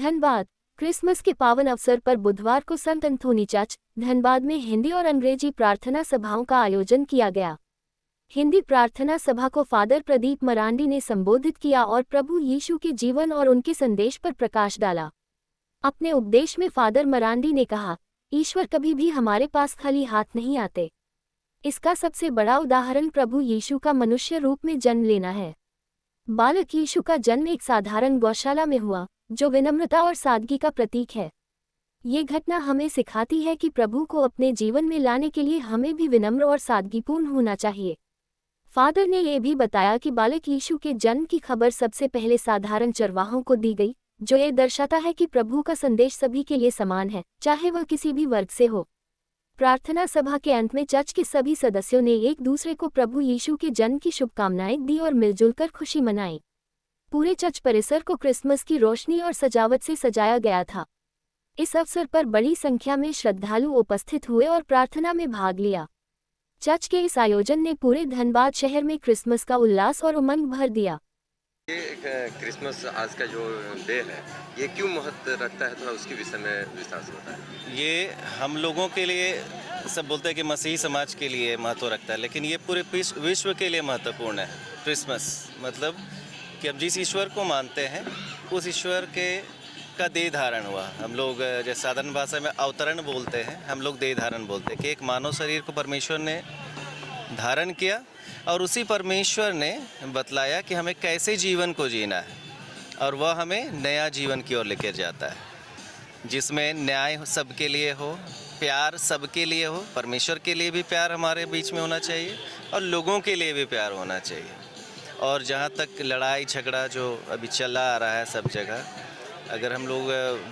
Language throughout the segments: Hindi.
धनबाद। क्रिसमस के पावन अवसर पर बुधवार को संत एंथोनी चर्च, धनबाद में हिंदी और अंग्रेजी प्रार्थना सभाओं का आयोजन किया गया। हिंदी प्रार्थना सभा को फादर प्रदीप मरांडी ने संबोधित किया और प्रभु यीशु के जीवन और उनके संदेश पर प्रकाश डाला। अपने उपदेश में फादर मरांडी ने कहा, ईश्वर कभी भी हमारे पास खाली हाथ नहीं आते। इसका सबसे बड़ा उदाहरण प्रभु यीशु का मनुष्य रूप में जन्म लेना है। बालक यीशु का जन्म एक साधारण गौशाला में हुआ, जो विनम्रता और सादगी का प्रतीक है। ये घटना हमें सिखाती है कि प्रभु को अपने जीवन में लाने के लिए हमें भी विनम्र और सादगीपूर्ण होना चाहिए। फादर ने यह भी बताया कि बालक यीशु के जन्म की खबर सबसे पहले साधारण चरवाहों को दी गई, जो ये दर्शाता है कि प्रभु का संदेश सभी के लिए समान है, चाहे वह किसी भी वर्ग से हो। प्रार्थना सभा के अंत में चर्च के सभी सदस्यों ने एक दूसरे को प्रभु यीशु के जन्म की शुभकामनाएं दी और मिलजुल कर खुशी मनाई। पूरे चर्च परिसर को क्रिसमस की रोशनी और सजावट से सजाया गया था। इस अवसर पर बड़ी संख्या में श्रद्धालु उपस्थित हुए और प्रार्थना में भाग लिया। चर्च के इस आयोजन ने पूरे धनबाद शहर में क्रिसमस का उल्लास और उमंग भर दिया। ये क्रिसमस आज का जो डे है, ये क्यों महत्व रखता है, थोड़ा उसके विषय में विस्तार से बताएं। ये हम लोगों के लिए, सब बोलते हैं कि मसीही समाज के लिए महत्व रखता है, लेकिन ये पूरे विश्व के लिए महत्वपूर्ण है। क्रिसमस मतलब कि हम जिस ईश्वर को मानते हैं उस ईश्वर का देह धारण हुआ। हम लोग जैसे साधारण भाषा में अवतरण बोलते हैं, हम लोग देह धारण बोलते हैं कि एक मानव शरीर को परमेश्वर ने धारण किया और उसी परमेश्वर ने बतलाया कि हमें कैसे जीवन को जीना है, और वह हमें नया जीवन की ओर लेकर जाता है, जिसमें न्याय सबके लिए हो, प्यार सबके लिए हो। परमेश्वर के लिए भी प्यार हमारे बीच में होना चाहिए और लोगों के लिए भी प्यार होना चाहिए। और जहाँ तक लड़ाई झगड़ा जो अभी चला आ रहा है सब जगह, अगर हम लोग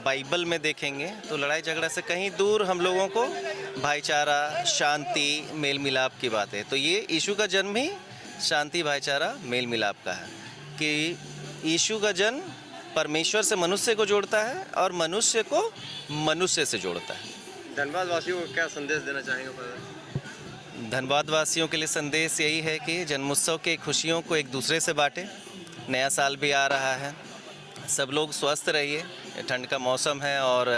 बाइबल में देखेंगे तो लड़ाई झगड़ा से कहीं दूर हम लोगों को भाईचारा, शांति, मेल मिलाप की बात है। तो ये यीशु का जन्म ही शांति, भाईचारा, मेल मिलाप का है कि यीशु का जन्म परमेश्वर से मनुष्य को जोड़ता है और मनुष्य को मनुष्य से जोड़ता है। धनबाद वासियों को क्या संदेश देना चाहेंगे? धनबाद वासियों के लिए संदेश यही है कि जन्मोत्सव के खुशियों को एक दूसरे से बांटें। नया साल भी आ रहा है, सब लोग स्वस्थ रहिए। ठंड का मौसम है और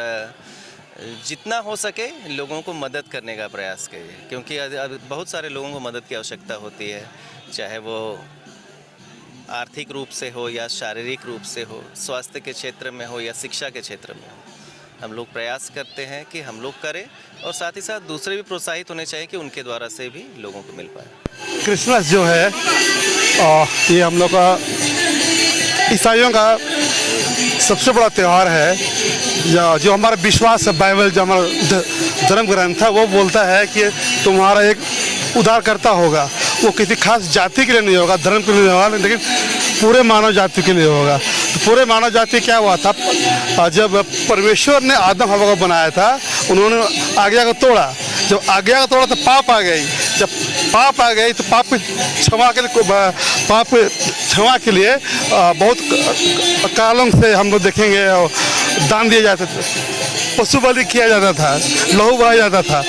जितना हो सके लोगों को मदद करने का प्रयास करिए, क्योंकि बहुत सारे लोगों को मदद की आवश्यकता होती है, चाहे वो आर्थिक रूप से हो या शारीरिक रूप से हो, स्वास्थ्य के क्षेत्र में हो या शिक्षा के क्षेत्र में हो। हम लोग प्रयास करते हैं कि हम लोग करें और साथ ही साथ दूसरे भी प्रोत्साहित होने चाहिए कि उनके द्वारा से भी लोगों को मिल पाए। क्रिसमस जो है ये हम लोग का ईसाइयों का सबसे बड़ा त्यौहार है। जो हमारा विश्वास है, बाइबल जो हमारा धर्म ग्रंथ है, वो बोलता है कि तुम्हारा एक उद्धारकर्ता होगा। वो किसी खास जाति के लिए नहीं होगा, धर्म के लिए नहीं होगा, लेकिन पूरे मानव जाति के लिए होगा। तो पूरे मानव जाति क्या हुआ था, जब परमेश्वर ने आदम हवा को बनाया था, उन्होंने आज्ञा को तोड़ा। जब आज्ञा को तोड़ा तो पाप आ गई। जब पाप आ गई तो पाप क्षमा के लिए बहुत कालों से हम लोग देखेंगे दान दिए जाते थे, पशु बलि किया जाता था, लहू बहाया जाता था।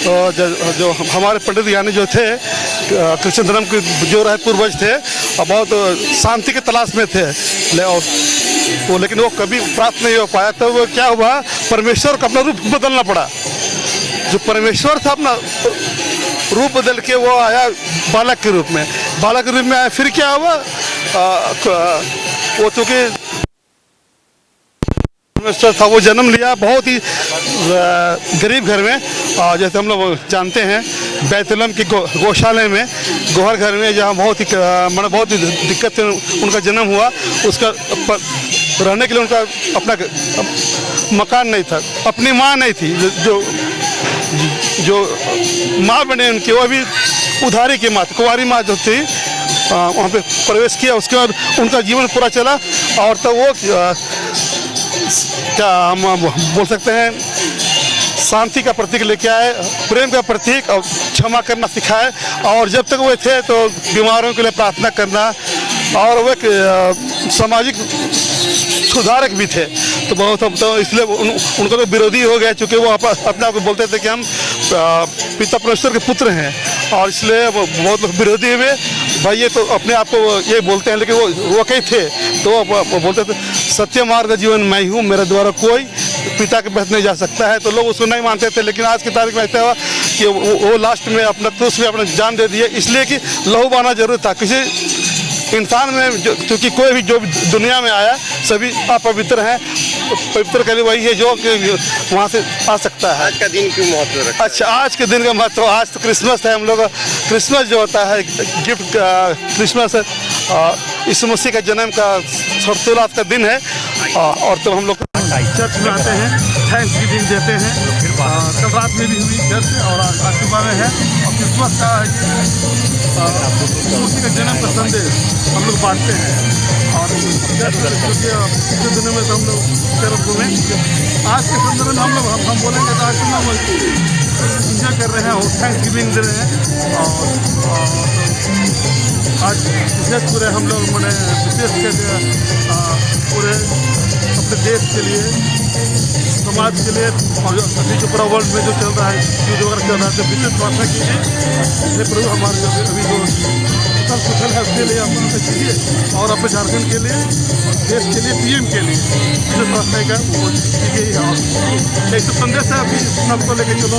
तो जो हमारे पंडित ज्ञानी जो थे, कृष्ण धर्म के जो रहे पूर्वज थे, और बहुत शांति की तलाश में थे, लेकिन वो कभी प्राप्त नहीं हो पाया। तो वो क्या हुआ, परमेश्वर को अपना रूप बदलना पड़ा। जो परमेश्वर था अपना रूप बदल के वो आया बालक के रूप में। बालक के रूप में आया, फिर क्या हुआ, वो चूँकि परमेश्वर था, वो जन्म लिया बहुत ही गरीब घर में। जैसे हम लोग जानते हैं, बैतलहम की गौशाला में, गोहर घर में, जहाँ बहुत ही दिक्कत से उनका जन्म हुआ। उसका रहने के लिए उनका अपना मकान नहीं था, अपनी माँ नहीं थी। जो माँ बने उनकी, वो भी उधारी की माँ, कुंवारी माँ जो थी, वहाँ पे प्रवेश किया। उसके बाद उनका जीवन पूरा चला। और तो वो क्या हम बोल सकते हैं, शांति का प्रतीक लेके आए, प्रेम का प्रतीक, और क्षमा करना सिखाए। और जब तक वे थे तो बीमारों के लिए प्रार्थना करना, और वे सामाजिक सुधारक भी थे। तो बहुत तो इसलिए उनको तो विरोधी हो गए, क्योंकि वो अपने आप को बोलते थे कि हम पिता परमेश्वर के पुत्र हैं, और इसलिए बहुत लोग विरोधी हुए। भाई ये तो अपने आप को ये बोलते हैं, लेकिन वो कई थे तो वो बोलते थे सत्य मार्ग जीवन मैं ही हूँ, मेरे द्वारा कोई पिता के पास नहीं जा सकता है। तो लोग उसको नहीं मानते थे, लेकिन आज की तारीख में ऐसा हुआ कि वो लास्ट में अपना क्रूस में अपना जान दे दिए, इसलिए कि लहू बहाना जरूर था। किसी इंसान में क्योंकि कोई भी जो दुनिया में आया सभी अपवित्र हैं, पवित्र के लिए वही है जो वहाँ से आ सकता है। आज का दिन क्यों महत्व रखता है? अच्छा, आज के दिन का महत्व, आज तो क्रिसमस है। हम लोग क्रिसमस जो होता है गिफ्ट क्रिसमस यीशु मसीह का जन्म का हर्षोल्लास का दिन है। और तब हम लोग चर्च में आते हैं, थैंक्स गिविंग देते हैं। कल रात में भी हुई चर्च और आज सुबह में है। और क्रिसमस का यीशु मसीह का जन्म का संदेश हम लोग बांटते हैं। और पिछले दिनों में तो हम लोग चर्च में आज के संदर्भ में हम बोलेंगे तो आज इंजॉय कर रहे हैं और थैंक्स गिविंग दे रहे हैं। और आज विशेष पूरे हम लोग मैंने विशेष पूरे अपने देश के लिए, समाज के लिए और अभी जो पूरा वर्ल्ड में जो चल रहा है, जो वगैरह चल रहा है, तो विशेष प्रार्थना कीजिए हे प्रभु हमारे जो अभी जो सब कुशल है उसके लिए अपना कीजिए और अपने झारखंड के लिए, देश के लिए, पीएम के लिए विशेष प्रार्थना का वो कीजिए। और एक तो संदेश है अभी सबको लेके चलो।